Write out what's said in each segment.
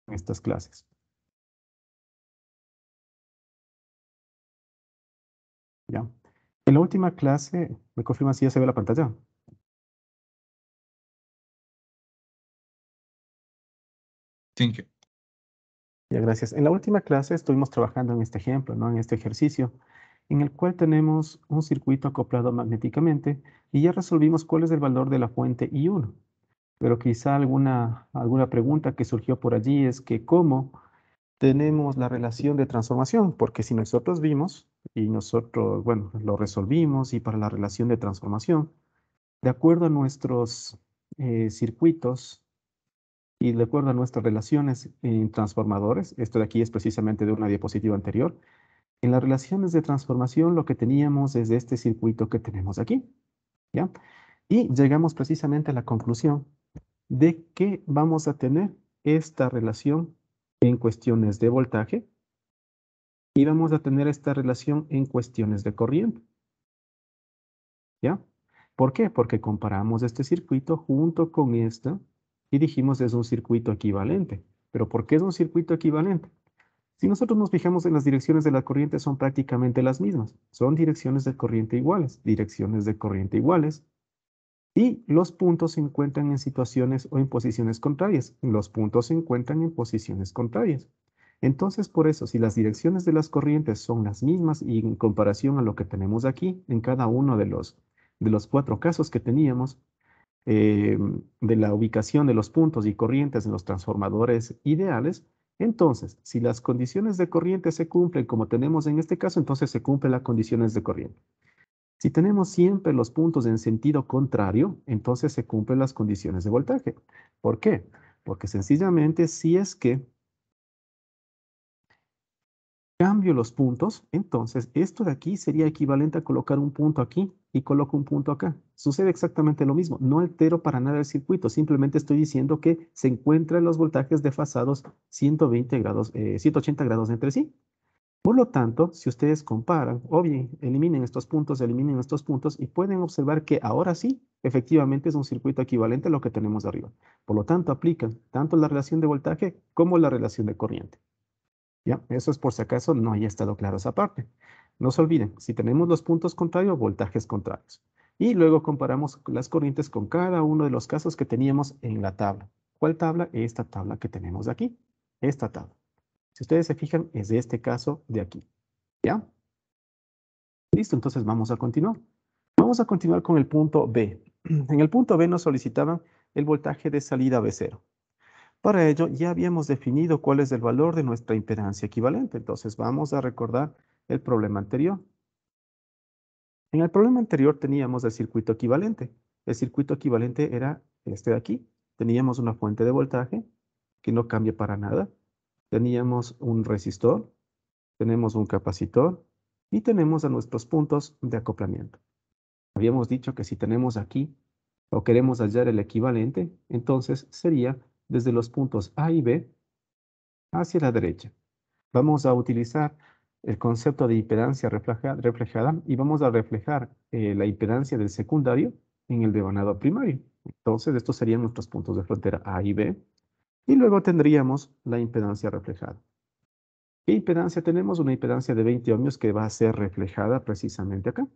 en estas clases. ¿Ya? En la última clase, ¿me confirma si ya se ve la pantalla? Thank you. Ya, gracias. En la última clase estuvimos trabajando en este ejemplo, ¿no? En este ejercicio, en el cual tenemos un circuito acoplado magnéticamente y ya resolvimos cuál es el valor de la fuente I1. Pero quizá alguna pregunta que surgió por allí es que cómo tenemos la relación de transformación, porque si nosotros vimos y nosotros, bueno, lo resolvimos y para la relación de transformación, de acuerdo a nuestros circuitos y de acuerdo a nuestras relaciones en transformadores, esto de aquí es precisamente de una diapositiva anterior, en las relaciones de transformación lo que teníamos es este circuito que tenemos aquí, ¿ya? Y llegamos precisamente a la conclusión de que vamos a tener esta relación en cuestiones de voltaje y vamos a tener esta relación en cuestiones de corriente, ¿ya? ¿Por qué? Porque comparamos este circuito junto con esta y dijimos es un circuito equivalente. ¿Pero por qué es un circuito equivalente? Si nosotros nos fijamos en las direcciones de la corriente son prácticamente las mismas. Son direcciones de corriente iguales, direcciones de corriente iguales. Y los puntos se encuentran en situaciones o en posiciones contrarias. Los puntos se encuentran en posiciones contrarias. Entonces, por eso, si las direcciones de las corrientes son las mismas y en comparación a lo que tenemos aquí, en cada uno de los 4 casos que teníamos, de la ubicación de los puntos y corrientes en los transformadores ideales, entonces, si las condiciones de corriente se cumplen como tenemos en este caso, entonces se cumplen las condiciones de corriente. Si tenemos siempre los puntos en sentido contrario, entonces se cumplen las condiciones de voltaje. ¿Por qué? Porque sencillamente si es que cambio los puntos, entonces esto de aquí sería equivalente a colocar un punto aquí y coloco un punto acá. Sucede exactamente lo mismo. No altero para nada el circuito, simplemente estoy diciendo que se encuentran los voltajes desfasados 120 grados, 180 grados entre sí. Por lo tanto, si ustedes comparan, o bien eliminen estos puntos y pueden observar que ahora sí, efectivamente es un circuito equivalente a lo que tenemos arriba. Por lo tanto, aplican tanto la relación de voltaje como la relación de corriente. ¿Ya? Eso es por si acaso no haya estado claro esa parte. No se olviden, si tenemos los puntos contrarios, voltajes contrarios. Y luego comparamos las corrientes con cada uno de los casos que teníamos en la tabla. ¿Cuál tabla? Esta tabla que tenemos aquí. Esta tabla. Si ustedes se fijan, es de este caso de aquí. ¿Ya? Listo, entonces vamos a continuar. Vamos a continuar con el punto B. En el punto B nos solicitaban el voltaje de salida B0. Para ello ya habíamos definido cuál es el valor de nuestra impedancia equivalente. Entonces vamos a recordar el problema anterior. En el problema anterior teníamos el circuito equivalente. El circuito equivalente era este de aquí. Teníamos una fuente de voltaje que no cambia para nada. Teníamos un resistor, tenemos un capacitor y tenemos a nuestros puntos de acoplamiento. Habíamos dicho que si tenemos aquí o queremos hallar el equivalente, entonces sería desde los puntos A y B hacia la derecha. Vamos a utilizar el concepto de impedancia reflejada y vamos a reflejar la impedancia del secundario en el devanado primario. Entonces, estos serían nuestros puntos de frontera A y B. Y luego tendríamos la impedancia reflejada. ¿Qué impedancia tenemos? Una impedancia de 20 ohmios que va a ser reflejada precisamente acá.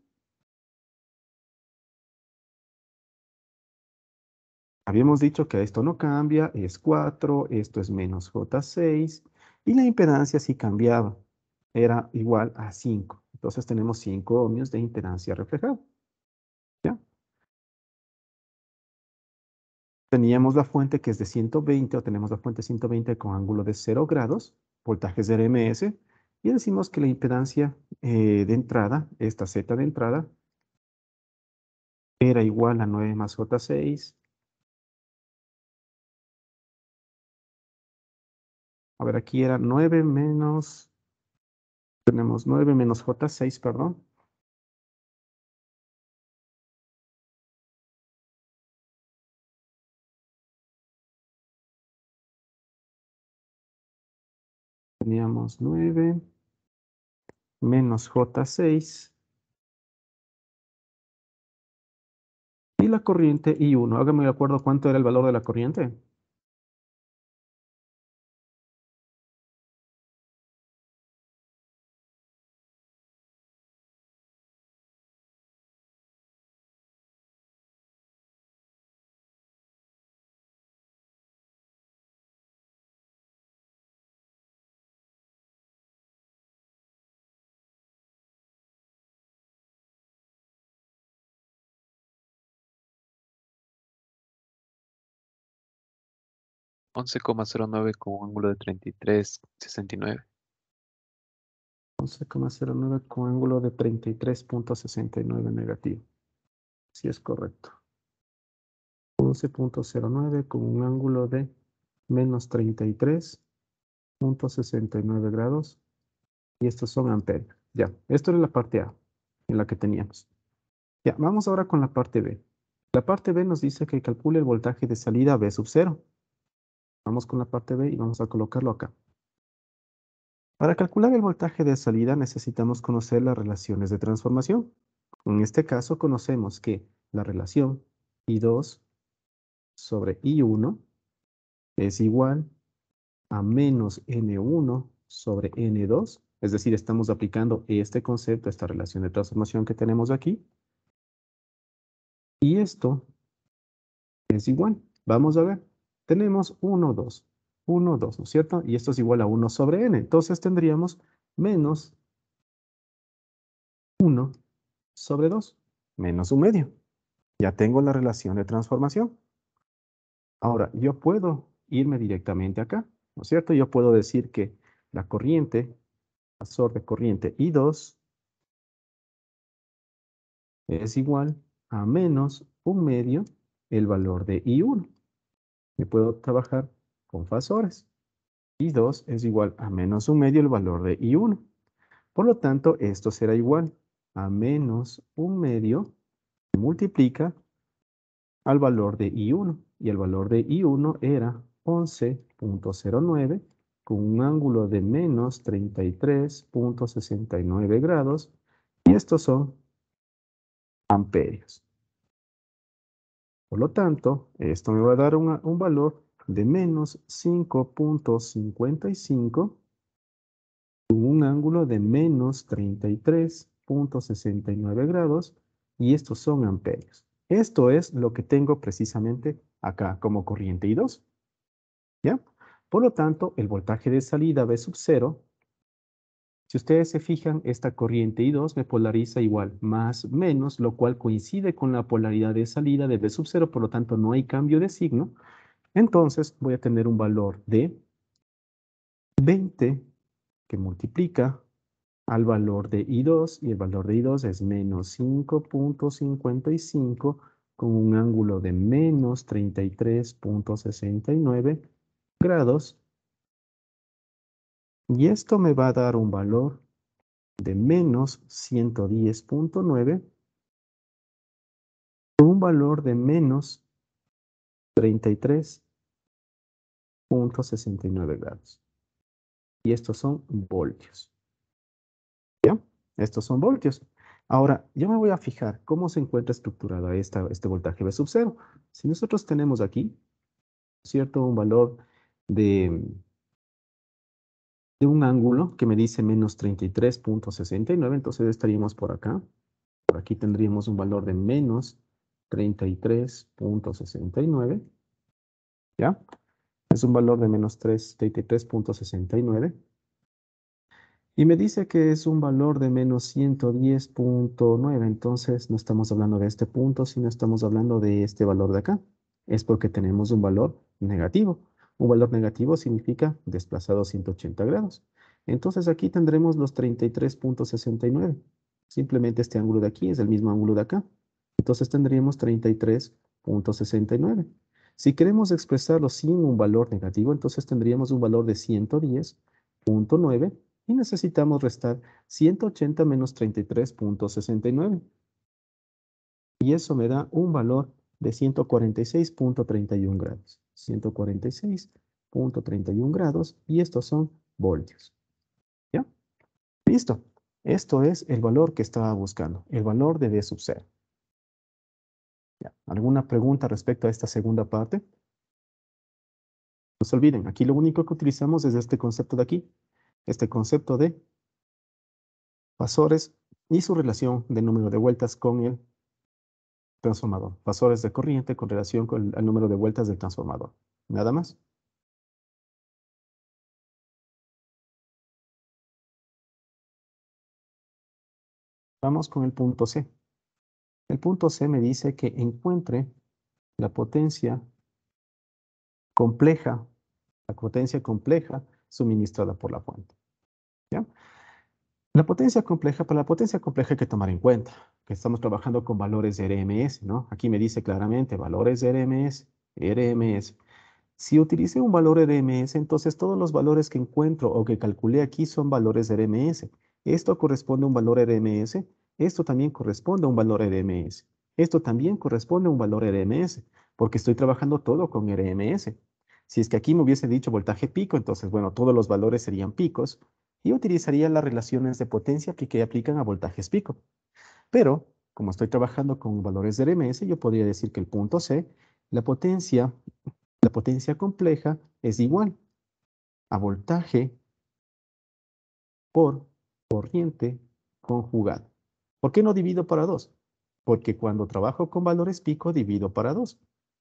Habíamos dicho que esto no cambia, es 4, esto es menos J6, y la impedancia sí cambiaba, era igual a 5. Entonces tenemos 5 ohmios de impedancia reflejada. ¿Ya? Teníamos la fuente que es de 120, o tenemos la fuente 120 con ángulo de 0 grados, voltajes de RMS, y decimos que la impedancia de entrada, esta Z de entrada, era igual a 9 más J6. A ver, aquí era 9 menos, tenemos 9 menos J6, perdón. Teníamos 9 menos J6 y la corriente I1. Hágame de acuerdo cuánto era el valor de la corriente. 11,09 con un ángulo de 33,69. 11,09 con ángulo de 33.69 negativo. Sí es correcto. 11.09 con un ángulo de menos 33.69 grados. Y estos son amperios. Ya, esto era la parte A, en la que teníamos. Ya, vamos ahora con la parte B. La parte B nos dice que calcule el voltaje de salida V sub 0. Vamos con la parte B y vamos a colocarlo acá. Para calcular el voltaje de salida necesitamos conocer las relaciones de transformación. En este caso conocemos que la relación I2 sobre I1 es igual a menos N1 sobre N2. Es decir, estamos aplicando este concepto, esta relación de transformación que tenemos aquí. Y esto es igual. Vamos a ver. Tenemos 1, 2. 1, 2, ¿no es cierto? Y esto es igual a 1 sobre N. Entonces tendríamos menos 1 sobre 2, menos 1 medio. Ya tengo la relación de transformación. Ahora, yo puedo irme directamente acá, ¿no es cierto? Yo puedo decir que la corriente, absorbe corriente I2 es igual a menos 1 medio el valor de I1. Y puedo trabajar con fasores. I2 es igual a menos 1 medio el valor de I1. Por lo tanto, esto será igual a menos 1 medio que multiplica al valor de I1. Y el valor de I1 era 11.09 con un ángulo de menos 33.69 grados. Y estos son amperios. Por lo tanto, esto me va a dar un valor de menos 5.55 con un ángulo de menos 33.69 grados y estos son amperios. Esto es lo que tengo precisamente acá como corriente I2. ¿Ya? Por lo tanto, el voltaje de salida V sub 0, si ustedes se fijan, esta corriente I2 me polariza igual más menos, lo cual coincide con la polaridad de salida de V sub 0, por lo tanto no hay cambio de signo. Entonces voy a tener un valor de 20 que multiplica al valor de I2 y el valor de I2 es menos 5.55 con un ángulo de menos 33.69 grados. Y esto me va a dar un valor de menos 110.9 con un valor de menos 33.69 grados. Y estos son voltios. ¿Ya? Estos son voltios. Ahora, yo me voy a fijar cómo se encuentra estructurada este voltaje V sub 0. Si nosotros tenemos aquí, ¿cierto? Un valor de un ángulo que me dice menos 33.69, entonces estaríamos por acá. Por aquí tendríamos un valor de menos 33.69. ¿Ya? Es un valor de menos 33.69. Y me dice que es un valor de menos 110.9. Entonces no estamos hablando de este punto, sino estamos hablando de este valor de acá. Es porque tenemos un valor negativo. Un valor negativo significa desplazado 180 grados. Entonces aquí tendremos los 33.69. Simplemente este ángulo de aquí es el mismo ángulo de acá. Entonces tendríamos 33.69. Si queremos expresarlo sin un valor negativo, entonces tendríamos un valor de 110.9 y necesitamos restar 180 menos 33.69. Y eso me da un valor de 146.31 grados. 146.31 grados y estos son voltios. ¿Ya? Listo. Esto es el valor que estaba buscando, el valor de V sub 0. ¿Ya? ¿Alguna pregunta respecto a esta segunda parte? No se olviden, aquí lo único que utilizamos es este concepto de aquí, este concepto de fasores y su relación de número de vueltas con el transformador. Fasores de corriente con relación con el número de vueltas del transformador. Nada más. Vamos con el punto C. El punto C me dice que encuentre la potencia compleja La potencia compleja suministrada por la fuente. ¿Ya? La potencia compleja, para la potencia compleja hay que tomar en cuenta que estamos trabajando con valores de RMS, ¿no? Aquí me dice claramente valores de RMS. Si utilicé un valor RMS, entonces todos los valores que encuentro o que calculé aquí son valores de RMS. Esto corresponde a un valor RMS, esto también corresponde a un valor RMS. Esto también corresponde a un valor RMS, porque estoy trabajando todo con RMS. Si es que aquí me hubiese dicho voltaje pico, entonces, bueno, todos los valores serían picos y utilizaría las relaciones de potencia que aplican a voltajes pico. Pero, como estoy trabajando con valores de RMS, yo podría decir que el punto C, la potencia compleja es igual a voltaje por corriente conjugada. ¿Por qué no divido para 2? Porque cuando trabajo con valores pico, divido para 2.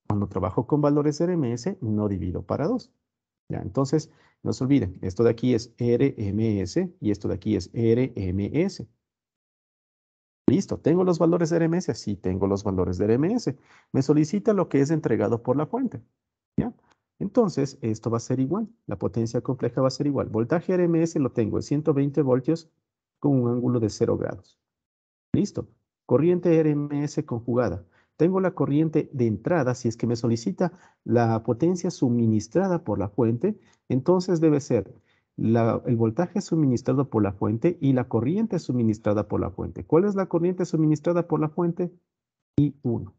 Cuando trabajo con valores RMS, no divido para 2. Ya, entonces, no se olviden, esto de aquí es RMS y esto de aquí es RMS. Listo, ¿tengo los valores de RMS? Sí, tengo los valores de RMS. Me solicita lo que es entregado por la fuente. ¿Ya? Entonces, esto va a ser igual. La potencia compleja va a ser igual. Voltaje RMS lo tengo en 120 voltios con un ángulo de 0 grados. Listo. Corriente RMS conjugada. Tengo la corriente de entrada, si es que me solicita la potencia suministrada por la fuente, entonces debe ser el voltaje suministrado por la fuente y la corriente suministrada por la fuente. ¿Cuál es la corriente suministrada por la fuente? I1.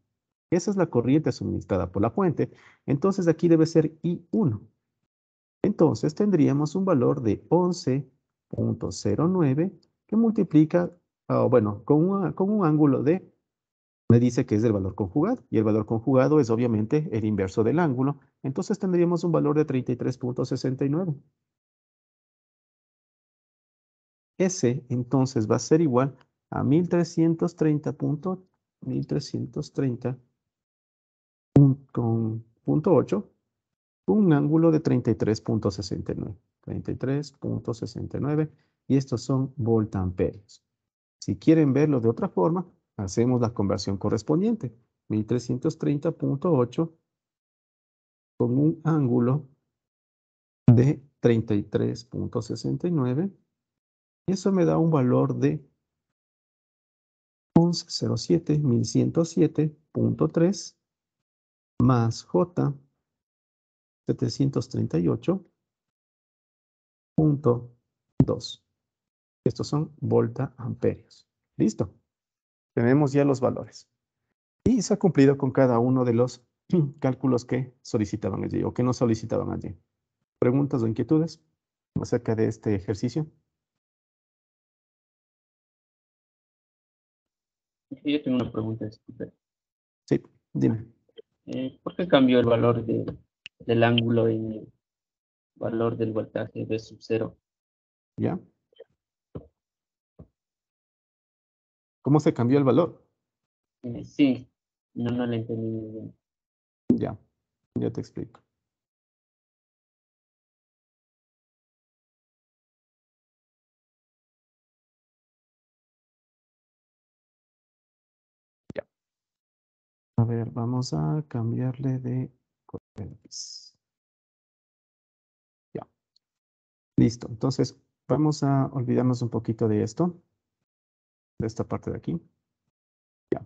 Esa es la corriente suministrada por la fuente. Entonces aquí debe ser I1. Entonces tendríamos un valor de 11.09 que multiplica, bueno, con un ángulo de, me dice que es del valor conjugado. Y el valor conjugado es obviamente el inverso del ángulo. Entonces tendríamos un valor de 33.69. Ese entonces va a ser igual a 1330.8 con un ángulo de 33.69. 33.69 y estos son voltamperios. Si quieren verlo de otra forma, hacemos la conversión correspondiente. 1330.8 con un ángulo de 33.69. Y eso me da un valor de 1107, 1107.3 más J 738.2. Estos son voltamperios. Listo. Tenemos ya los valores. Y se ha cumplido con cada uno de los cálculos que solicitaban allí o que no solicitaban allí. ¿Preguntas o inquietudes acerca de este ejercicio? Sí, yo tengo una pregunta, disculpe. Sí, dime. ¿Por qué cambió el valor del ángulo en el valor del voltaje V sub 0? ¿Ya? ¿Cómo se cambió el valor? Sí, no lo entendí muy bien. Ya te explico. Ya. A ver, vamos a cambiarle de colores. Ya. Listo. Entonces, vamos a olvidarnos un poquito de esto, de esta parte de aquí. Ya.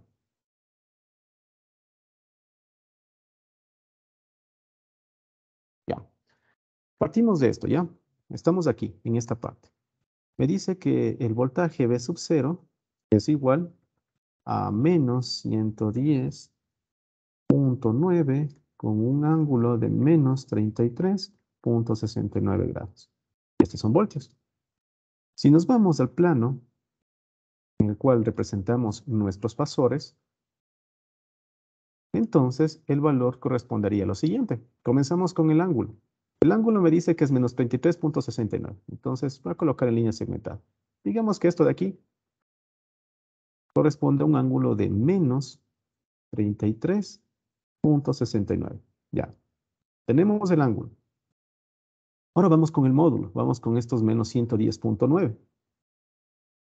Ya. Partimos de esto, ¿ya? Estamos aquí, en esta parte. Me dice que el voltaje V sub 0 es igual a menos 110.9 con un ángulo de menos 33.69 grados. Estos son voltios. Si nos vamos al plano en el cual representamos nuestros fasores, entonces el valor correspondería a lo siguiente. Comenzamos con el ángulo. El ángulo me dice que es menos 33.69. Entonces voy a colocar en línea segmentada. Digamos que esto de aquí corresponde a un ángulo de menos 33.69. Ya, tenemos el ángulo. Ahora vamos con el módulo. Vamos con estos menos 110.9.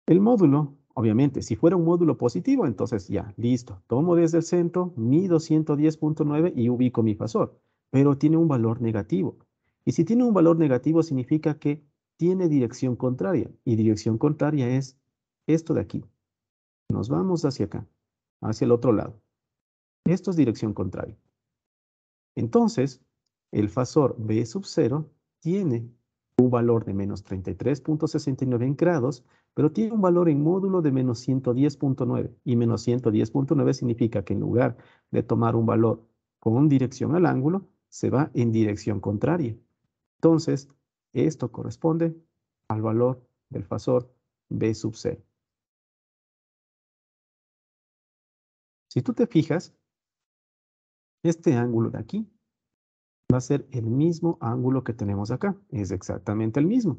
El módulo, obviamente, si fuera un módulo positivo, entonces ya, listo. Tomo desde el centro, mido 110.9 y ubico mi fasor. Pero tiene un valor negativo. Y si tiene un valor negativo significa que tiene dirección contraria. Y dirección contraria es esto de aquí. Nos vamos hacia acá, hacia el otro lado. Esto es dirección contraria. Entonces, el fasor B sub 0 tiene un valor de menos 33.69 en grados, pero tiene un valor en módulo de menos 110.9. Y menos 110.9 significa que en lugar de tomar un valor con dirección al ángulo, se va en dirección contraria. Entonces, esto corresponde al valor del fasor B sub 0. Si tú te fijas, este ángulo de aquí va a ser el mismo ángulo que tenemos acá. Es exactamente el mismo.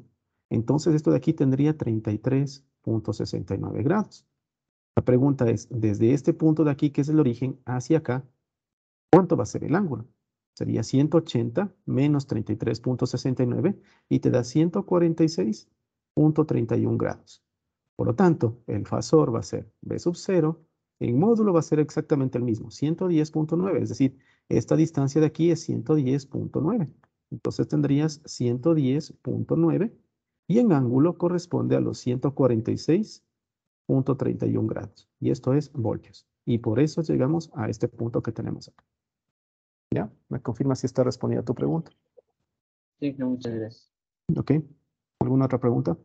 Entonces, esto de aquí tendría 33.69 grados. La pregunta es, desde este punto de aquí, que es el origen, hacia acá, ¿cuánto va a ser el ángulo? Sería 180 menos 33.69 y te da 146.31 grados. Por lo tanto, el fasor va a ser B sub 0. En módulo va a ser exactamente el mismo, 110.9. Es decir, esta distancia de aquí es 110.9. Entonces tendrías 110.9 y en ángulo corresponde a los 146.31 grados. Y esto es voltios. Y por eso llegamos a este punto que tenemos acá. ¿Ya? ¿Me confirma si está respondida a tu pregunta? Sí, muchas gracias. ¿Ok? ¿Alguna otra pregunta?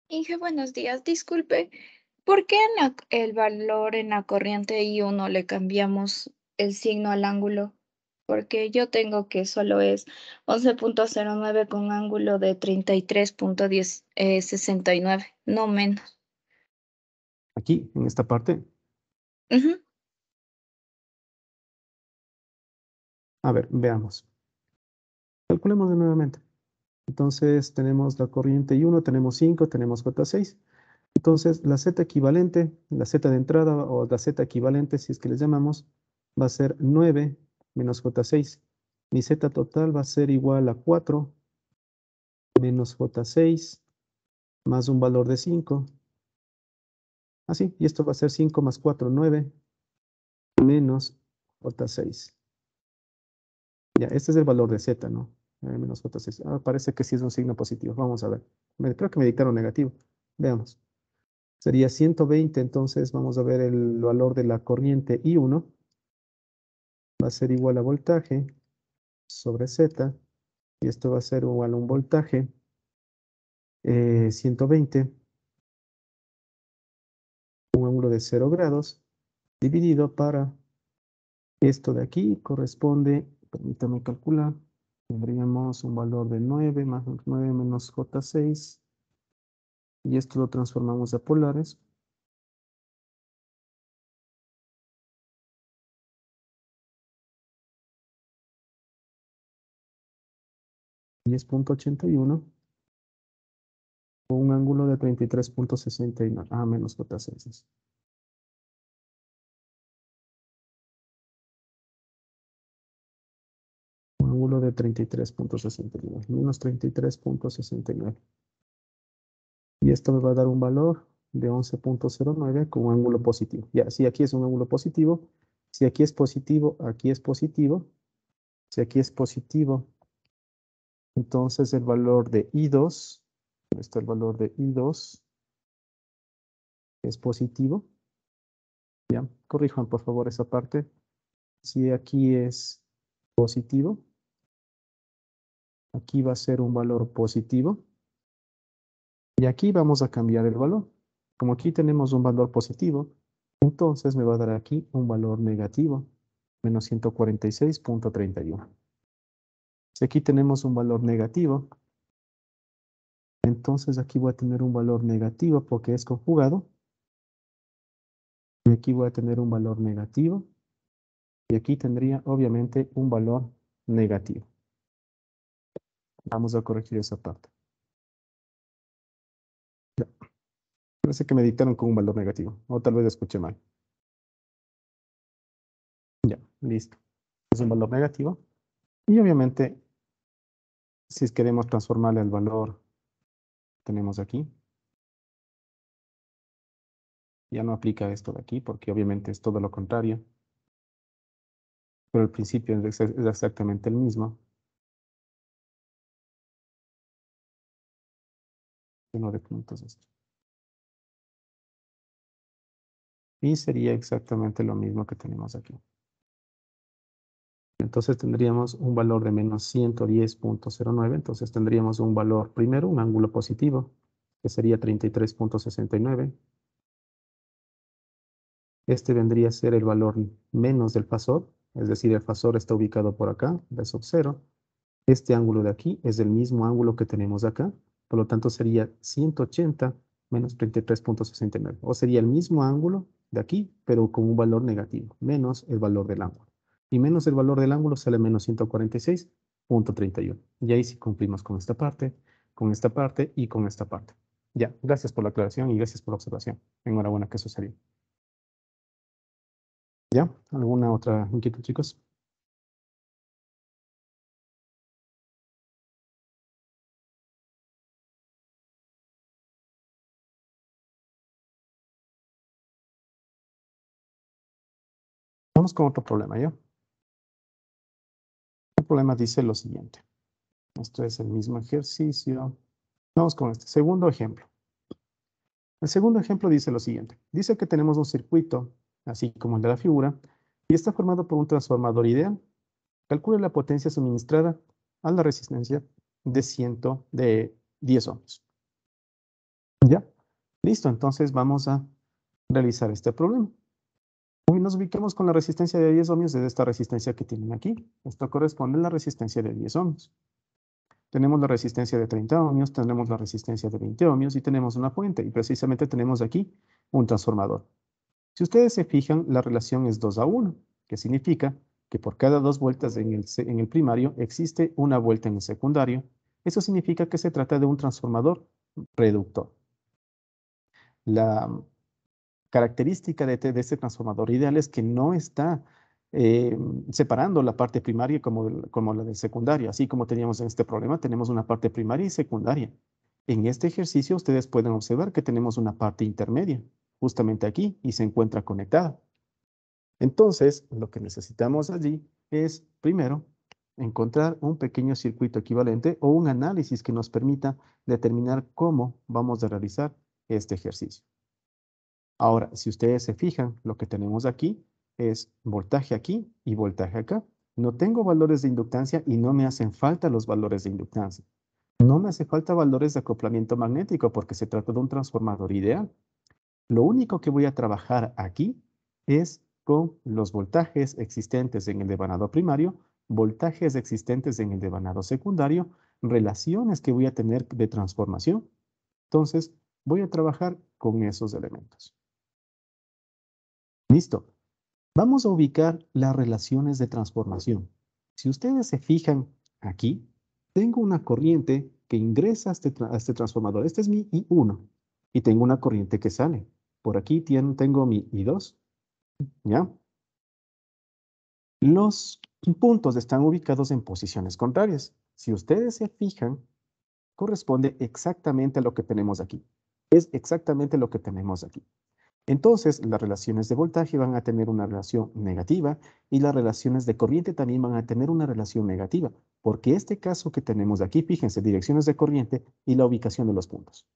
Inge, buenos días. Disculpe, ¿por qué el valor en la corriente I1 le cambiamos el signo al ángulo? Porque yo tengo que solo es 11.09 con ángulo de 33.69, no menos. Aquí, en esta parte. Ujú. A ver, veamos. Calculemos de nuevamente. Entonces tenemos la corriente I1, tenemos 5, tenemos J6. Entonces la Z equivalente, la Z de entrada o la Z equivalente, si es que les llamamos, va a ser 9 menos J6. Mi Z total va a ser igual a 4 menos J6 más un valor de 5. Así, y esto va a ser 5 más 4, 9 menos J6. Ya, este es el valor de Z, ¿no? Menos J6. Ah, parece que sí es un signo positivo. Vamos a ver. Creo que me dictaron negativo. Veamos. Sería 120, entonces vamos a ver el valor de la corriente I1. Va a ser igual a voltaje sobre Z. Y esto va a ser igual a un voltaje 120, un ángulo de 0 grados, dividido para esto de aquí, corresponde, permítame calcular, tendríamos un valor de 9 más 9 menos J6, y esto lo transformamos a polares. 10.81 con un ángulo de 33.69. Ah, menos J6. Un ángulo de 33.69. Menos 33.69. Y esto me va a dar un valor de 11.09 con un ángulo positivo. Ya, si aquí es un ángulo positivo, si aquí es positivo, aquí es positivo. Si aquí es positivo, entonces el valor de I2, ¿dónde está el valor de I2? Es positivo. Ya, corrijan por favor esa parte. Si aquí es positivo, aquí va a ser un valor positivo. Y aquí vamos a cambiar el valor. Como aquí tenemos un valor positivo, entonces me va a dar aquí un valor negativo, menos 146.31. Si aquí tenemos un valor negativo, entonces aquí voy a tener un valor negativo porque es conjugado. Y aquí voy a tener un valor negativo. Y aquí tendría obviamente un valor negativo. Vamos a corregir esa parte. Ya. Parece que me dictaron con un valor negativo. O tal vez escuché mal. Ya, listo. Es un valor negativo. Y obviamente, si queremos transformarle al valor que tenemos aquí, ya no aplica esto de aquí, porque obviamente es todo lo contrario. Pero el principio es exactamente el mismo. Lleno de puntos esto. Y sería exactamente lo mismo que tenemos aquí. Entonces tendríamos un valor de menos 110.09. Entonces tendríamos un valor primero, un ángulo positivo, que sería 33.69. Este vendría a ser el valor menos del fasor, es decir, el fasor está ubicado por acá, de sub 0. Este ángulo de aquí es el mismo ángulo que tenemos acá, por lo tanto sería 180 menos 33.69. O sería el mismo ángulo de aquí, pero con un valor negativo, menos el valor del ángulo. Y menos el valor del ángulo sale menos 146.31. Y ahí sí cumplimos con esta parte y con esta parte. Ya, gracias por la aclaración y gracias por la observación. Enhorabuena que eso salió. ¿Ya? ¿Alguna otra inquietud, chicos? Vamos con otro problema, ¿ya? El problema dice lo siguiente. Esto es el mismo ejercicio. Vamos con este segundo ejemplo. El segundo ejemplo dice lo siguiente. Dice que tenemos un circuito, así como el de la figura, y está formado por un transformador ideal. Calcule la potencia suministrada a la resistencia de 10 ohms. ¿Ya? Listo, entonces vamos a realizar este problema. Hoy nos ubiquemos con la resistencia de 10 ohms de esta resistencia que tienen aquí. Esto corresponde a la resistencia de 10 ohms. Tenemos la resistencia de 30 ohmios, tenemos la resistencia de 20 ohmios y tenemos una fuente. Y precisamente tenemos aquí un transformador. Si ustedes se fijan, la relación es 2:1, que significa que por cada 2 vueltas en el primario existe una vuelta en el secundario. Eso significa que se trata de un transformador reductor. La característica de este transformador ideal es que no está separando la parte primaria como la del secundario. Así como teníamos en este problema, tenemos una parte primaria y secundaria. En este ejercicio ustedes pueden observar que tenemos una parte intermedia, justamente aquí, y se encuentra conectada. Entonces, lo que necesitamos allí es, primero, encontrar un pequeño circuito equivalente o un análisis que nos permita determinar cómo vamos a realizar este ejercicio. Ahora, si ustedes se fijan, lo que tenemos aquí es voltaje aquí y voltaje acá. No tengo valores de inductancia y no me hacen falta los valores de inductancia. No me hace falta valores de acoplamiento magnético porque se trata de un transformador ideal. Lo único que voy a trabajar aquí es con los voltajes existentes en el devanado primario, voltajes existentes en el devanado secundario, relaciones que voy a tener de transformación. Entonces, voy a trabajar con esos elementos. Listo. Vamos a ubicar las relaciones de transformación. Si ustedes se fijan aquí, tengo una corriente que ingresa a este transformador. Este es mi I1 y tengo una corriente que sale. Por aquí tengo mi I2. ¿Ya? Los puntos están ubicados en posiciones contrarias. Si ustedes se fijan, corresponde exactamente a lo que tenemos aquí. Es exactamente lo que tenemos aquí. Entonces, las relaciones de voltaje van a tener una relación negativa y las relaciones de corriente también van a tener una relación negativa, porque este caso que tenemos aquí, fíjense, direcciones de corriente y la ubicación de los puntos.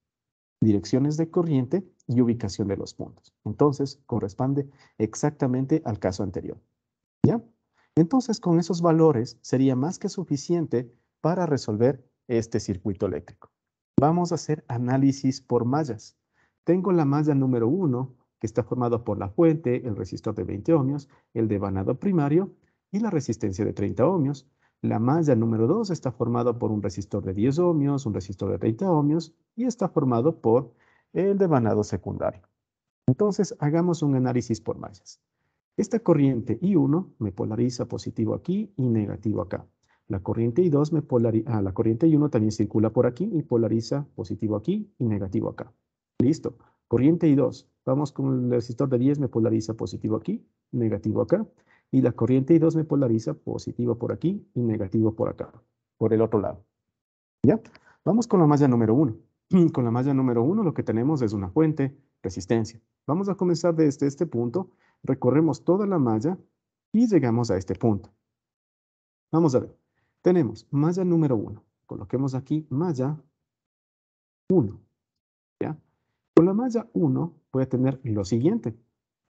Direcciones de corriente y ubicación de los puntos. Entonces, corresponde exactamente al caso anterior. ¿Ya? Entonces, con esos valores sería más que suficiente para resolver este circuito eléctrico. Vamos a hacer análisis por mallas. Tengo la malla número 1, que está formado por la fuente, el resistor de 20 ohmios, el devanado primario y la resistencia de 30 ohmios. La malla número 2 está formado por un resistor de 10 ohmios, un resistor de 30 ohmios y está formado por el devanado secundario. Entonces, hagamos un análisis por mallas. Esta corriente I1 me polariza positivo aquí y negativo acá. La corriente I2 la corriente I1 también circula por aquí y polariza positivo aquí y negativo acá. Listo. Corriente I2. Vamos con el resistor de 10, me polariza positivo aquí, negativo acá. Y la corriente I2 me polariza positivo por aquí y negativo por acá, por el otro lado. ¿Ya? Vamos con la malla número 1. Con la malla número 1 lo que tenemos es una fuente, resistencia. Vamos a comenzar desde este punto, recorremos toda la malla y llegamos a este punto. Vamos a ver. Tenemos malla número 1. Coloquemos aquí malla 1. Con la malla 1 voy a tener lo siguiente.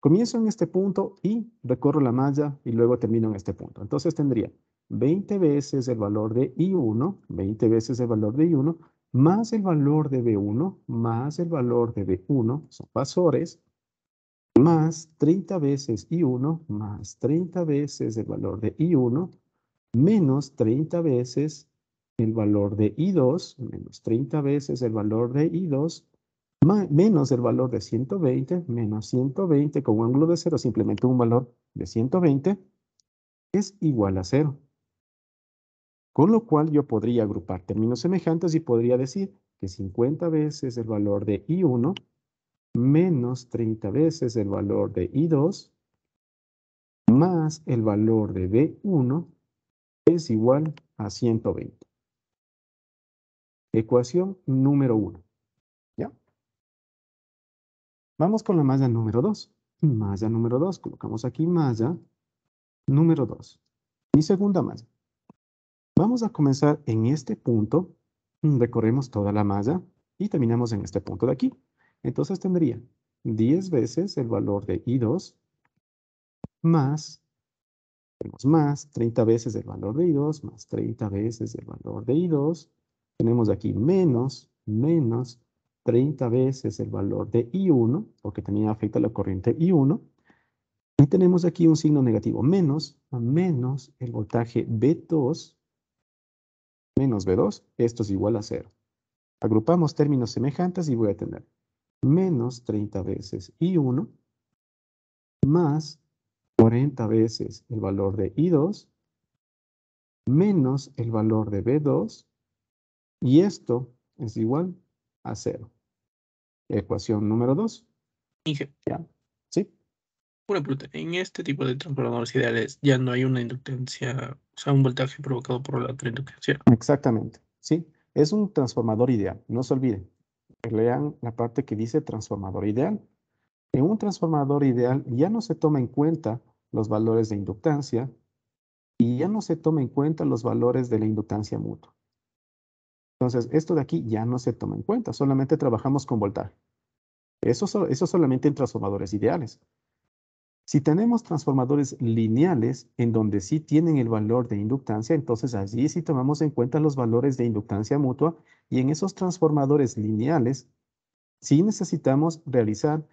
Comienzo en este punto y recorro la malla y luego termino en este punto. Entonces tendría 20 veces el valor de I1, 20 veces el valor de I1, más el valor de B1, más el valor de B1, son pasores, más 30 veces I1, más 30 veces el valor de I1, menos 30 veces el valor de I2, menos 30 veces el valor de I2, menos el valor de 120, menos 120 con un ángulo de 0, simplemente un valor de 120, es igual a 0. Con lo cual yo podría agrupar términos semejantes y podría decir que 50 veces el valor de I1 menos 30 veces el valor de I2 más el valor de B1 es igual a 120. Ecuación número 1. ¿Ya? Vamos con la malla número 2. Malla número 2. Colocamos aquí malla número 2. Mi segunda malla. Vamos a comenzar en este punto. Recorremos toda la malla y terminamos en este punto de aquí. Entonces tendría 10 veces el valor de I2 más, tenemos más 30 veces el valor de I2 más 30 veces el valor de I2. Tenemos aquí menos 30 veces el valor de I1, porque tenía afecta la corriente I1. Y tenemos aquí un signo negativo, menos el voltaje B2, menos B2, esto es igual a 0. Agrupamos términos semejantes y voy a tener menos 30 veces I1 más 40 veces el valor de I2 menos el valor de B2 y esto es igual a 0. Ecuación número 2. Inge, ¿Ya? ¿Sí? una pregunta. En este tipo de transformadores ideales ya no hay una inductancia, o sea, un voltaje provocado por la otra inductancia. Exactamente. Sí. Es un transformador ideal. No se olviden. Lean la parte que dice transformador ideal. En un transformador ideal ya no se toma en cuenta los valores de inductancia y ya no se toma en cuenta los valores de la inductancia mutua. Entonces, esto de aquí ya no se toma en cuenta, solamente trabajamos con voltaje. Eso solamente en transformadores ideales. Si tenemos transformadores lineales en donde sí tienen el valor de inductancia, entonces allí sí tomamos en cuenta los valores de inductancia mutua y en esos transformadores lineales sí necesitamos realizar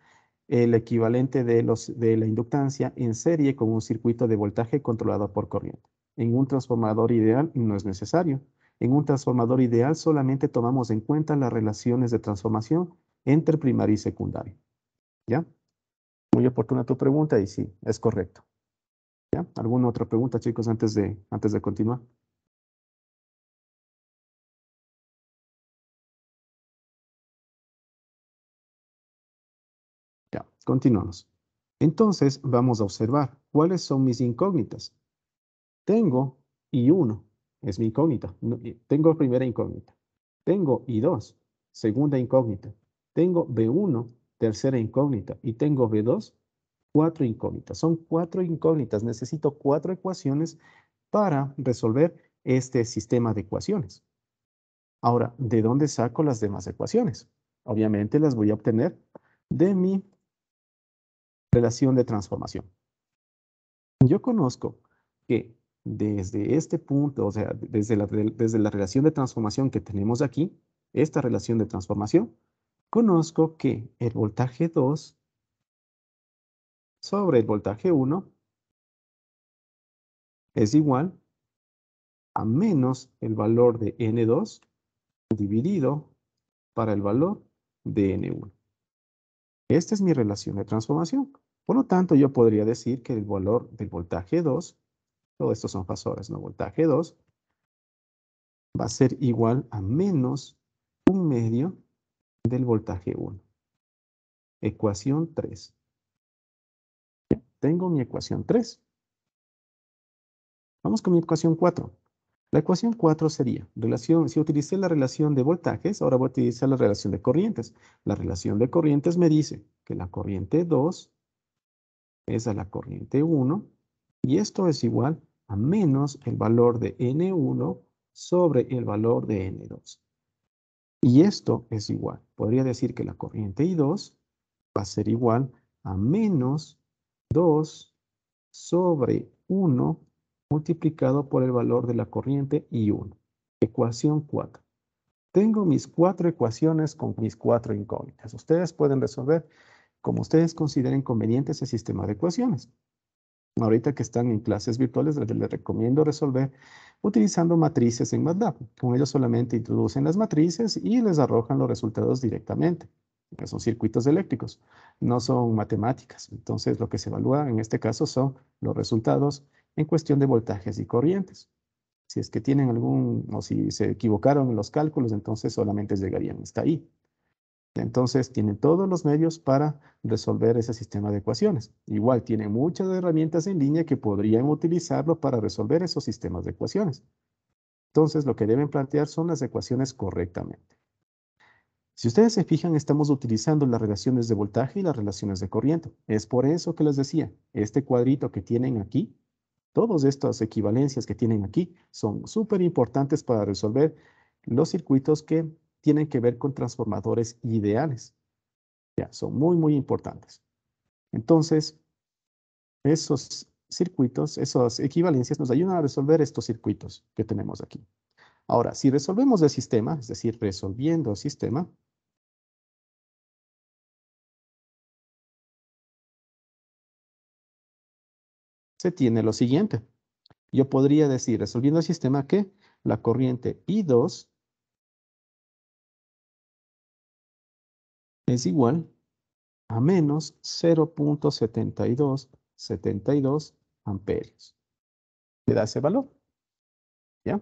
el equivalente de la inductancia en serie con un circuito de voltaje controlado por corriente. En un transformador ideal no es necesario. En un transformador ideal solamente tomamos en cuenta las relaciones de transformación entre primaria y secundaria. ¿Ya? Muy oportuna tu pregunta y sí, es correcto. ¿Ya? ¿Alguna otra pregunta, chicos, antes de continuar? Ya, continuamos. Entonces, vamos a observar cuáles son mis incógnitas. Tengo I1, es mi incógnita. Tengo primera incógnita. Tengo I2, segunda incógnita. Tengo B1, tercera incógnita. Y tengo B2, 4 incógnitas. Son 4 incógnitas. Necesito 4 ecuaciones para resolver este sistema de ecuaciones. Ahora, ¿de dónde saco las demás ecuaciones? Obviamente las voy a obtener de mi relación de transformación. Yo conozco que desde este punto, o sea, desde la relación de transformación que tenemos aquí, esta relación de transformación, conozco que el voltaje 2 sobre el voltaje 1 es igual a menos el valor de N2 dividido para el valor de N1. Esta es mi relación de transformación. Por lo tanto, yo podría decir que el valor del voltaje 2, todo esto son fasores, ¿no? Voltaje 2 va a ser igual a menos 1/2 del voltaje 1. Ecuación 3. Tengo mi ecuación 3. Vamos con mi ecuación 4. La ecuación 4 sería, si utilicé la relación de voltajes, ahora voy a utilizar la relación de corrientes. La relación de corrientes me dice que la corriente 2 es a la corriente 1 y esto es igual a menos el valor de N1 sobre el valor de N2. Y esto es igual. Podría decir que la corriente I2 va a ser igual a menos 2 sobre 1 multiplicado por el valor de la corriente I1. Ecuación 4. Tengo mis 4 ecuaciones con mis 4 incógnitas. Ustedes pueden resolver como ustedes consideren conveniente ese sistema de ecuaciones. Ahorita que están en clases virtuales, les recomiendo resolver utilizando matrices en MATLAB. Con ellos solamente introducen las matrices y les arrojan los resultados directamente. Son circuitos eléctricos, no son matemáticas. Entonces, lo que se evalúa en este caso son los resultados en cuestión de voltajes y corrientes. Si es que tienen algún, o si se equivocaron en los cálculos, entonces solamente llegarían hasta ahí. Entonces, tienen todos los medios para resolver ese sistema de ecuaciones. Igual, tienen muchas herramientas en línea que podrían utilizarlo para resolver esos sistemas de ecuaciones. Entonces, lo que deben plantear son las ecuaciones correctamente. Si ustedes se fijan, estamos utilizando las relaciones de voltaje y las relaciones de corriente. Es por eso que les decía, este cuadrito que tienen aquí, todas estas equivalencias que tienen aquí son súper importantes para resolver los circuitos que tienen que ver con transformadores ideales. Ya, son muy, muy importantes. Entonces, esos circuitos, esas equivalencias nos ayudan a resolver estos circuitos que tenemos aquí. Ahora, si resolvemos el sistema, es decir, resolviendo el sistema, se tiene lo siguiente. Yo podría decir, resolviendo el sistema, que la corriente I2 es igual a menos 0.7272 amperios. ¿Le da ese valor? ¿Ya?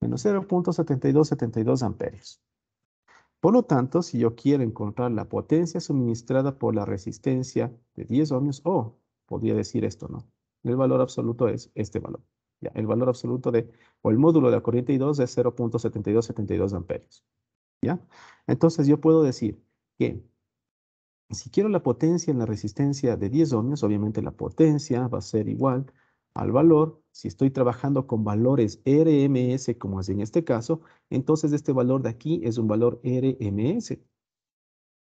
Menos 0.7272 amperios. Por lo tanto, si yo quiero encontrar la potencia suministrada por la resistencia de 10 ohmios, podría decir esto, ¿no? El valor absoluto es este valor. Ya, el valor absoluto o el módulo de la corriente I2 es 0.7272 amperios. ¿Ya? Entonces yo puedo decir que si quiero la potencia en la resistencia de 10 ohmios, obviamente la potencia va a ser igual al valor. Si estoy trabajando con valores RMS, como es en este caso, entonces este valor de aquí es un valor RMS.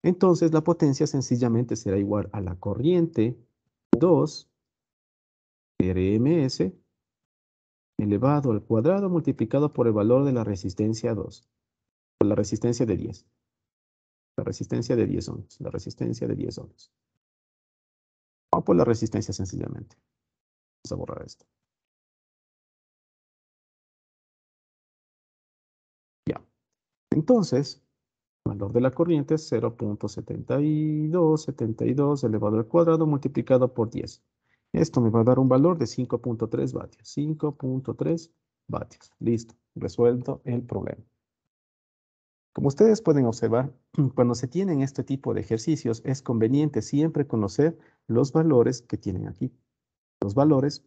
Entonces la potencia sencillamente será igual a la corriente 2 RMS elevado al cuadrado multiplicado por el valor de la resistencia 2, por la resistencia de 10. La resistencia de 10 ohmios, la resistencia de 10 ohmios. O por la resistencia sencillamente. Vamos a borrar esto. Ya. Entonces, el valor de la corriente es 0.7272 elevado al cuadrado multiplicado por 10. Esto me va a dar un valor de 5.3 vatios. 5.3 vatios. Listo. Resuelto el problema. Como ustedes pueden observar, cuando se tienen este tipo de ejercicios, es conveniente siempre conocer los valores que tienen aquí. Los valores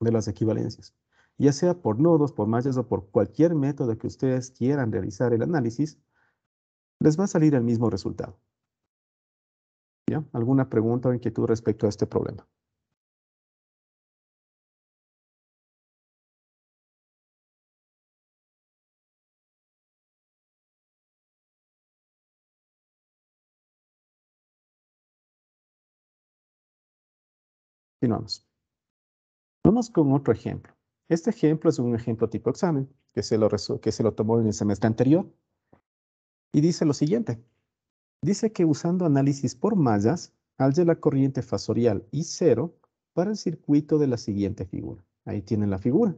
de las equivalencias. Ya sea por nodos, por mallas o por cualquier método que ustedes quieran realizar el análisis, les va a salir el mismo resultado. ¿Ya? ¿Alguna pregunta o inquietud respecto a este problema? Continuamos. Vamos con otro ejemplo. Este ejemplo es un ejemplo tipo examen que se lo tomó en el semestre anterior. Y dice lo siguiente. Dice que usando análisis por mallas, halle la corriente fasorial I0 para el circuito de la siguiente figura. Ahí tienen la figura.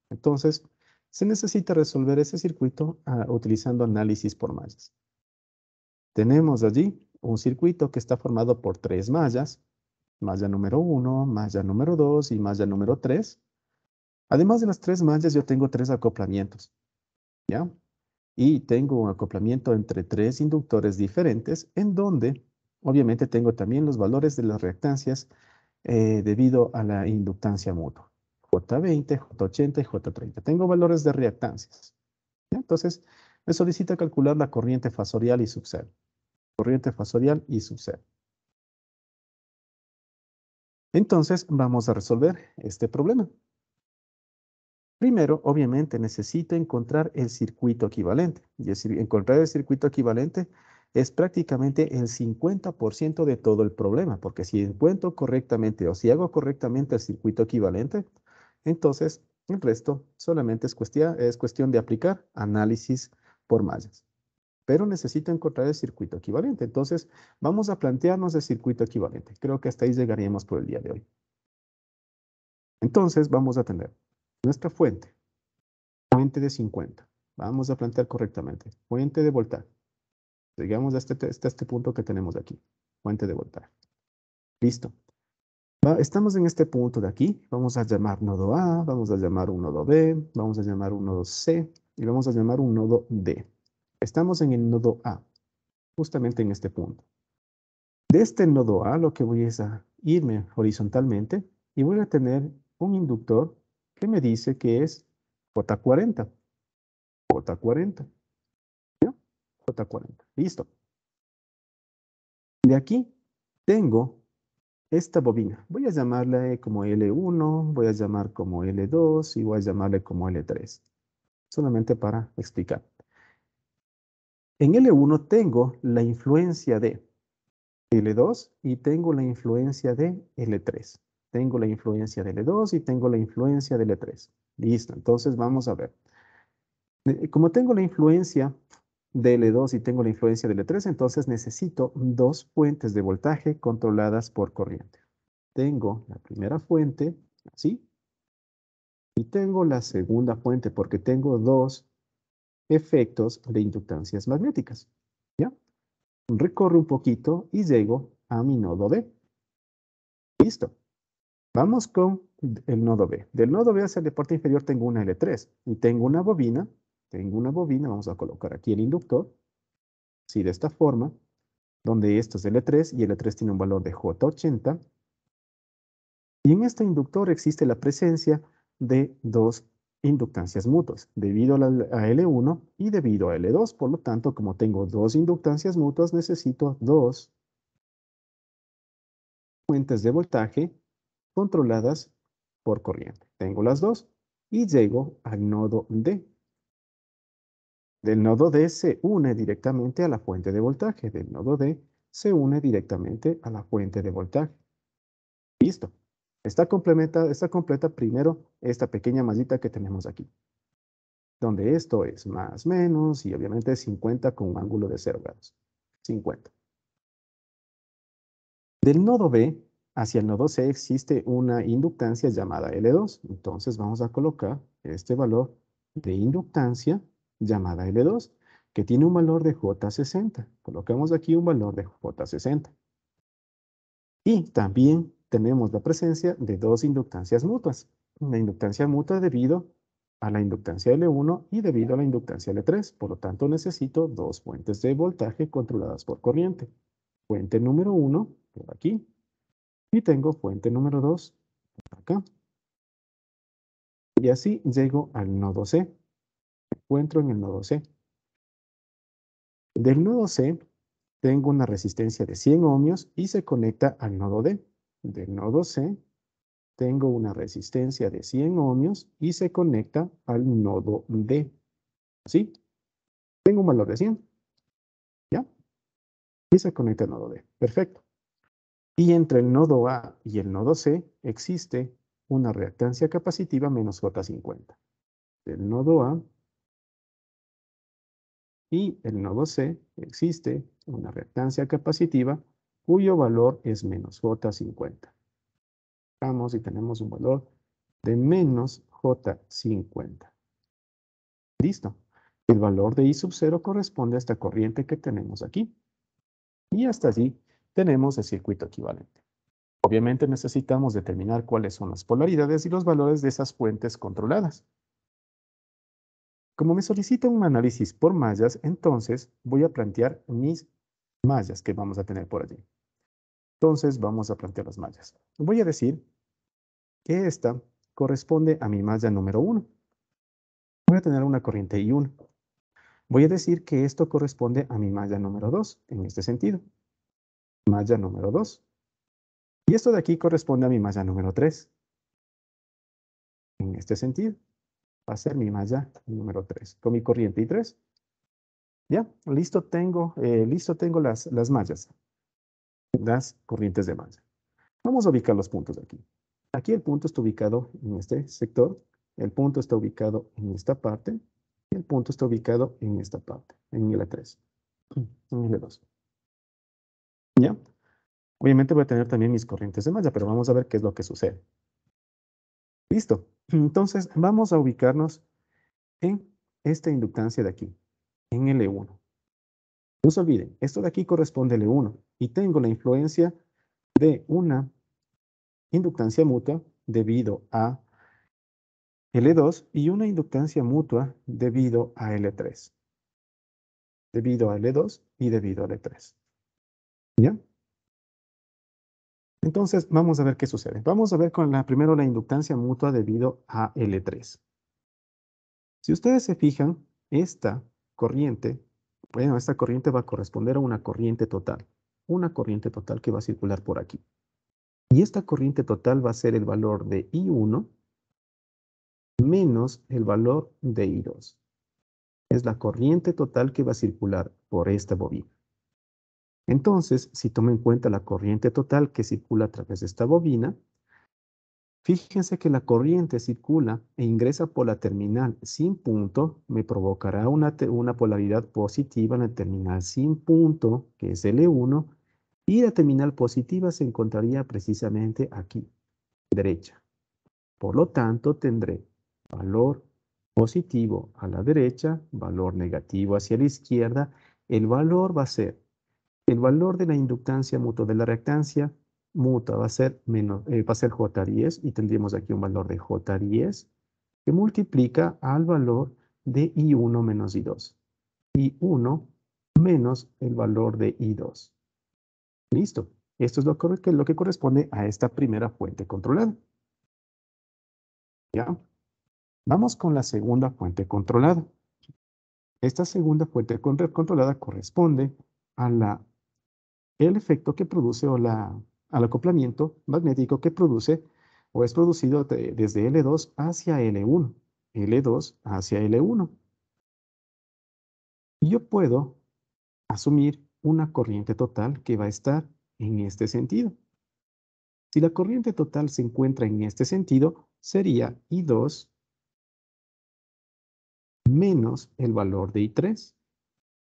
Entonces, se necesita resolver ese circuito utilizando análisis por mallas. Tenemos allí un circuito que está formado por 3 mallas. Malla número 1, malla número 2 y malla número 3. Además de las 3 mallas, yo tengo 3 acoplamientos. ¿Ya? Y tengo un acoplamiento entre 3 inductores diferentes, en donde obviamente tengo también los valores de las reactancias debido a la inductancia mutua. J20, J80 y J30. Tengo valores de reactancias. ¿Ya? Entonces, me solicita calcular la corriente fasorial y subcero. Corriente fasorial y subcero. Entonces, vamos a resolver este problema. Primero, obviamente, necesito encontrar el circuito equivalente. Y encontrar el circuito equivalente es prácticamente el 50% de todo el problema, porque si encuentro correctamente o si hago correctamente el circuito equivalente, entonces el resto solamente es cuestión de aplicar análisis por mallas. Pero necesito encontrar el circuito equivalente. Entonces, vamos a plantearnos el circuito equivalente. Creo que hasta ahí llegaríamos por el día de hoy. Entonces, vamos a tener nuestra fuente de 50. Vamos a plantear correctamente. Fuente de voltaje. Llegamos hasta este punto que tenemos aquí. Fuente de voltaje. Listo. Estamos en este punto de aquí. Vamos a llamar nodo A, vamos a llamar un nodo B, vamos a llamar un nodo C y vamos a llamar un nodo D. Estamos en el nodo A, justamente en este punto. De este nodo A lo que voy es a irme horizontalmente y voy a tener un inductor que me dice que es J40. J40. ¿Ya? J40. Listo. De aquí tengo esta bobina. Voy a llamarle como L1, voy a llamar como L2 y voy a llamarle como L3. Solamente para explicar. En L1 tengo la influencia de L2 y tengo la influencia de L3. Tengo la influencia de L2 y tengo la influencia de L3. Listo, entonces vamos a ver. Como tengo la influencia de L2 y tengo la influencia de L3, entonces necesito dos fuentes de voltaje controladas por corriente. Tengo la primera fuente, así, y tengo la segunda fuente porque tengo dos efectos de inductancias magnéticas. ¿Ya? Recorro un poquito y llego a mi nodo B. Listo. Vamos con el nodo B. Del nodo B hacia el parte inferior tengo una L3 y tengo una bobina. Vamos a colocar aquí el inductor. Sí, de esta forma, donde esto es L3 y L3 tiene un valor de J80. Y en este inductor existe la presencia de dos inductancias mutuas, debido a L1 y debido a L2. Por lo tanto, como tengo dos inductancias mutuas, necesito dos fuentes de voltaje controladas por corriente. Tengo las dos y llego al nodo D. Del nodo D se une directamente a la fuente de voltaje. Del nodo D se une directamente a la fuente de voltaje. Listo. Está completa primero esta pequeña mallita que tenemos aquí, donde esto es más, menos, y obviamente 50 con un ángulo de 0 grados. 50. Del nodo B hacia el nodo C existe una inductancia llamada L2. Entonces vamos a colocar este valor de inductancia llamada L2, que tiene un valor de J60. Colocamos aquí un valor de J60. Y también tenemos la presencia de dos inductancias mutuas. Una inductancia mutua debido a la inductancia L1 y debido a la inductancia L3. Por lo tanto, necesito dos fuentes de voltaje controladas por corriente. Fuente número 1, por aquí. Y tengo fuente número 2, por acá. Y así llego al nodo C. Me encuentro en el nodo C. Del nodo C tengo una resistencia de 100 ohmios y se conecta al nodo D. Del nodo C tengo una resistencia de 100 ohmios y se conecta al nodo D. ¿Así? Tengo un valor de 100. ¿Ya? Y se conecta al nodo D. Perfecto. Y entre el nodo A y el nodo C existe una reactancia capacitiva menos J50. Del nodo A y el nodo C existe una reactancia capacitiva cuyo valor es menos J50. Vamos y tenemos un valor de menos J50. Listo. El valor de I sub 0 corresponde a esta corriente que tenemos aquí. Y hasta allí tenemos el circuito equivalente. Obviamente necesitamos determinar cuáles son las polaridades y los valores de esas fuentes controladas. Como me solicita un análisis por mallas, entonces voy a plantear mis mallas que vamos a tener por allí. Entonces vamos a plantear las mallas. Voy a decir que esta corresponde a mi malla número 1. Voy a tener una corriente I1. Voy a decir que esto corresponde a mi malla número 2, en este sentido. Malla número 2. Y esto de aquí corresponde a mi malla número 3. En este sentido. va a ser mi malla número 3, con mi corriente I3. Ya, listo tengo las mallas, las corrientes de malla. Vamos a ubicar los puntos aquí. Aquí el punto está ubicado en este sector, el punto está ubicado en esta parte, y el punto está ubicado en esta parte, en L3, en L2. ¿Ya? Obviamente voy a tener también mis corrientes de malla, pero vamos a ver qué es lo que sucede. Listo. Entonces, vamos a ubicarnos en esta inductancia de aquí, en L1. No se olviden, esto de aquí corresponde a L1 y tengo la influencia de una inductancia mutua debido a L2 y una inductancia mutua debido a L3. Debido a L2 y debido a L3. ¿Ya? Entonces, vamos a ver qué sucede. Vamos a ver primero la inductancia mutua debido a L3. Si ustedes se fijan, esta corriente va a corresponder a una corriente total que va a circular por aquí. Y esta corriente total va a ser el valor de I1 menos el valor de I2. Es la corriente total que va a circular por esta bobina. Entonces, si tomo en cuenta la corriente total que circula a través de esta bobina, fíjense que la corriente circula e ingresa por la terminal sin punto, me provocará una polaridad positiva en la terminal sin punto, que es L1, y la terminal positiva se encontraría precisamente aquí, derecha. Por lo tanto, tendré valor positivo a la derecha, valor negativo hacia la izquierda. El valor va a ser el valor de la inductancia mutua de la reactancia mutua va a ser J10 y tendríamos aquí un valor de J10 que multiplica al valor de I1 menos I2. I1 menos el valor de I2. Listo. Esto es lo que corresponde a esta primera fuente controlada. ¿Ya? Vamos con la segunda fuente controlada. Esta segunda fuente controlada corresponde a el efecto que produce al acoplamiento magnético que produce o es producido desde L2 hacia L1. L2 hacia L1. Yo puedo asumir una corriente total que va a estar en este sentido. Si la corriente total se encuentra en este sentido, sería I2 menos el valor de I3.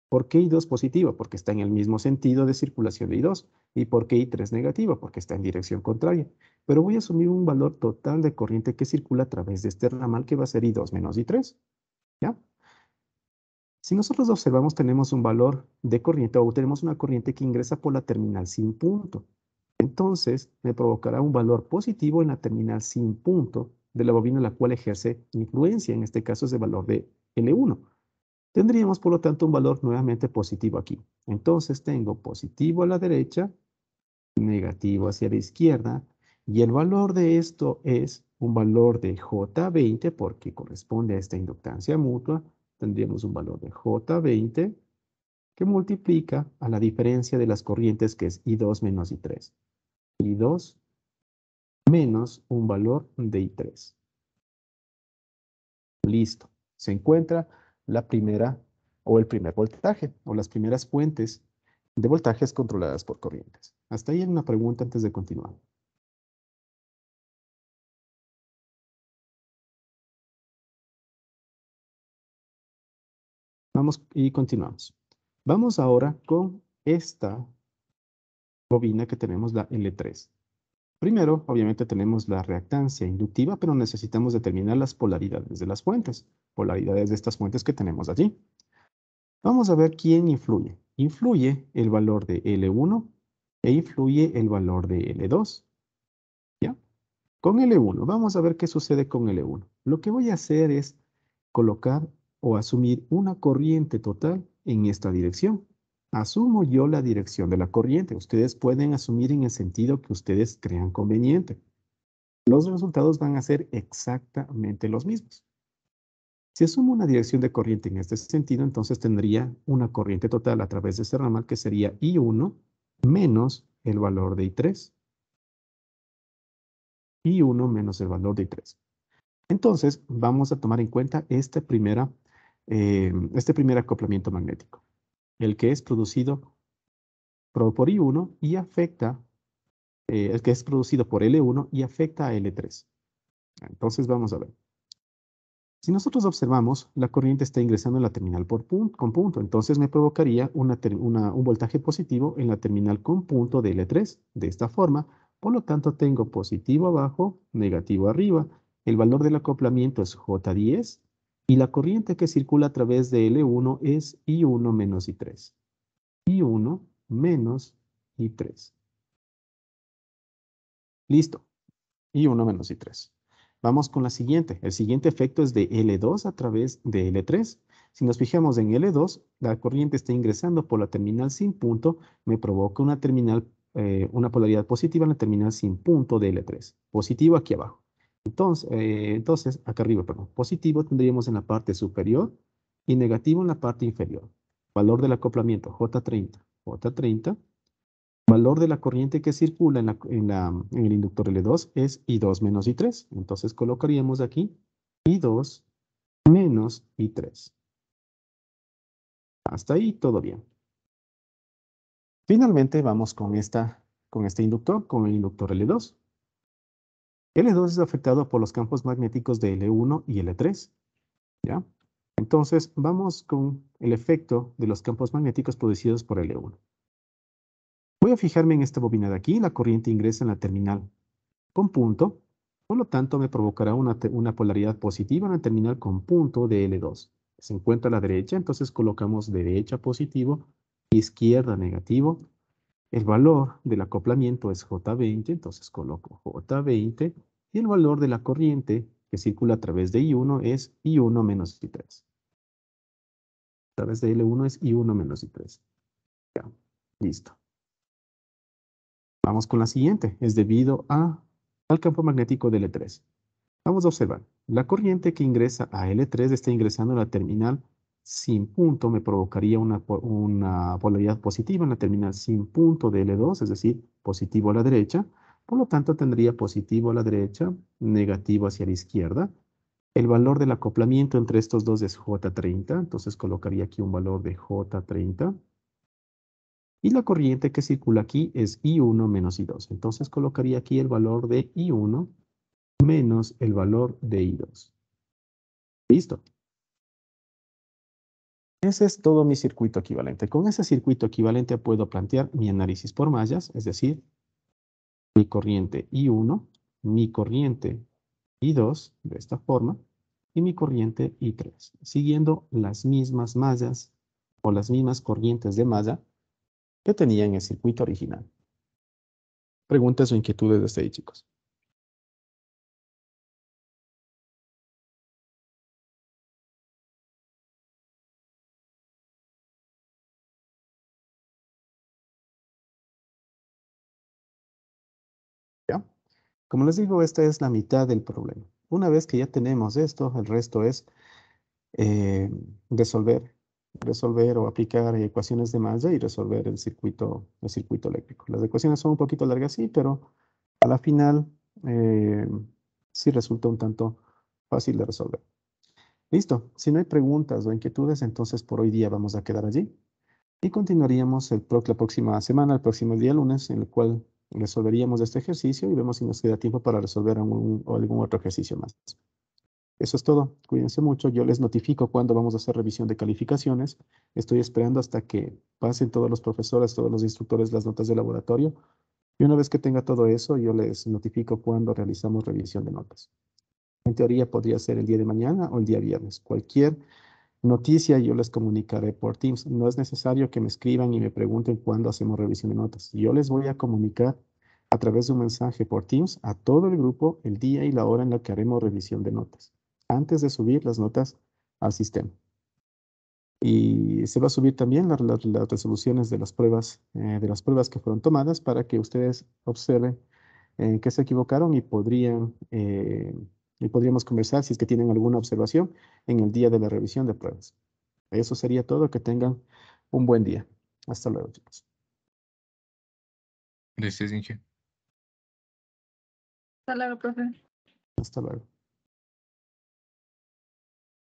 ¿Por qué I2 positiva? Porque está en el mismo sentido de circulación de I2. ¿Y por qué I3 negativa? Porque está en dirección contraria. Pero voy a asumir un valor total de corriente que circula a través de este ramal que va a ser I2 menos I3. ¿Ya? Si nosotros observamos, tenemos un valor de corriente o tenemos una corriente que ingresa por la terminal sin punto. Entonces, me provocará un valor positivo en la terminal sin punto de la bobina la cual ejerce influencia. En este caso es el valor de L1. Tendríamos, por lo tanto, un valor nuevamente positivo aquí. Entonces, tengo positivo a la derecha, negativo hacia la izquierda, y el valor de esto es un valor de J20, porque corresponde a esta inductancia mutua. Tendríamos un valor de J20 que multiplica a la diferencia de las corrientes, que es I2 menos I3. I2 menos un valor de I3. Listo. Se encuentra la primera o el primer voltaje o las primeras fuentes de voltajes controladas por corrientes. Hasta ahí hay una pregunta antes de continuar. Vamos y continuamos. Vamos ahora con esta bobina que tenemos, la L3. Primero, obviamente tenemos la reactancia inductiva, pero necesitamos determinar las polaridades de las fuentes. Polaridades de estas fuentes que tenemos allí. Vamos a ver quién influye. Influye el valor de L1 e influye el valor de L2. ¿Ya? Con L1, vamos a ver qué sucede con L1. Lo que voy a hacer es colocar o asumir una corriente total en esta dirección. Asumo yo la dirección de la corriente. Ustedes pueden asumir en el sentido que ustedes crean conveniente. Los resultados van a ser exactamente los mismos. Si asumo una dirección de corriente en este sentido, entonces tendría una corriente total a través de este ramal que sería I1 menos el valor de I3. I1 menos el valor de I3. Entonces, vamos a tomar en cuenta este primer acoplamiento magnético, el que es producido por I1 y afecta, el que es producido por L1 y afecta a L3. Entonces, vamos a ver. Si nosotros observamos, la corriente está ingresando en la terminal con punto, entonces me provocaría un voltaje positivo en la terminal con punto de L3, de esta forma. Por lo tanto, tengo positivo abajo, negativo arriba. El valor del acoplamiento es J10 y la corriente que circula a través de L1 es I1 menos I3. I1 menos I3. Listo. I1 menos I3. Vamos con la siguiente. El siguiente efecto es de L2 a través de L3. Si nos fijamos en L2, la corriente está ingresando por la terminal sin punto, me provoca una polaridad positiva en la terminal sin punto de L3. Positivo aquí abajo. Entonces, acá arriba, perdón. Positivo tendríamos en la parte superior y negativo en la parte inferior. Valor del acoplamiento, J30. J30. Valor de la corriente que circula en el inductor L2 es I2 menos I3. Entonces colocaríamos aquí I2 menos I3. Hasta ahí todo bien. Finalmente vamos con este inductor, con el inductor L2. L2 es afectado por los campos magnéticos de L1 y L3. ¿Ya? Entonces vamos con el efecto de los campos magnéticos producidos por L1. Voy a fijarme en esta bobina de aquí. La corriente ingresa en la terminal con punto, por lo tanto me provocará una polaridad positiva en la terminal con punto de L2. Se encuentra a la derecha, entonces colocamos derecha positivo, izquierda negativo. El valor del acoplamiento es J20, entonces coloco J20 y el valor de la corriente que circula a través de I1 es I1 menos I3. A través de L1 es I1 menos I3. Ya, listo. Vamos con la siguiente, es debido al campo magnético de L3. Vamos a observar, la corriente que ingresa a L3 está ingresando a la terminal sin punto, me provocaría una polaridad positiva en la terminal sin punto de L2, es decir, positivo a la derecha. Por lo tanto, tendría positivo a la derecha, negativo hacia la izquierda. El valor del acoplamiento entre estos dos es J30, entonces colocaría aquí un valor de J30. Y la corriente que circula aquí es I1 menos I2. Entonces colocaría aquí el valor de I1 menos el valor de I2. Listo. Ese es todo mi circuito equivalente. Con ese circuito equivalente puedo plantear mi análisis por mallas, es decir, mi corriente I1, mi corriente I2, de esta forma, y mi corriente I3, siguiendo las mismas mallas o las mismas corrientes de malla que tenía en el circuito original. Preguntas o inquietudes desde ahí, chicos. ¿Ya? Como les digo, esta es la mitad del problema. Una vez que ya tenemos esto, el resto es resolver o aplicar ecuaciones de malla y resolver el circuito eléctrico. Las ecuaciones son un poquito largas, sí, pero a la final sí resulta un tanto fácil de resolver. Listo. Si no hay preguntas o inquietudes, entonces por hoy día vamos a quedar allí. Y continuaríamos la próxima semana, el próximo día lunes, en el cual resolveríamos este ejercicio y vemos si nos queda tiempo para resolver algún otro ejercicio más. Eso es todo. Cuídense mucho. Yo les notifico cuando vamos a hacer revisión de calificaciones. Estoy esperando hasta que pasen todos los profesores, todos los instructores las notas de laboratorio. Y una vez que tenga todo eso, yo les notifico cuando realizamos revisión de notas. En teoría podría ser el día de mañana o el día viernes. Cualquier noticia yo les comunicaré por Teams. No es necesario que me escriban y me pregunten cuándo hacemos revisión de notas. Yo les voy a comunicar a través de un mensaje por Teams a todo el grupo el día y la hora en la que haremos revisión de notas, antes de subir las notas al sistema. Y se va a subir también las resoluciones de las pruebas que fueron tomadas para que ustedes observen en qué se equivocaron y podríamos conversar si es que tienen alguna observación en el día de la revisión de pruebas. Eso sería todo. Que tengan un buen día. Hasta luego, chicos. Gracias, Inge. Hasta luego, profe. Hasta luego.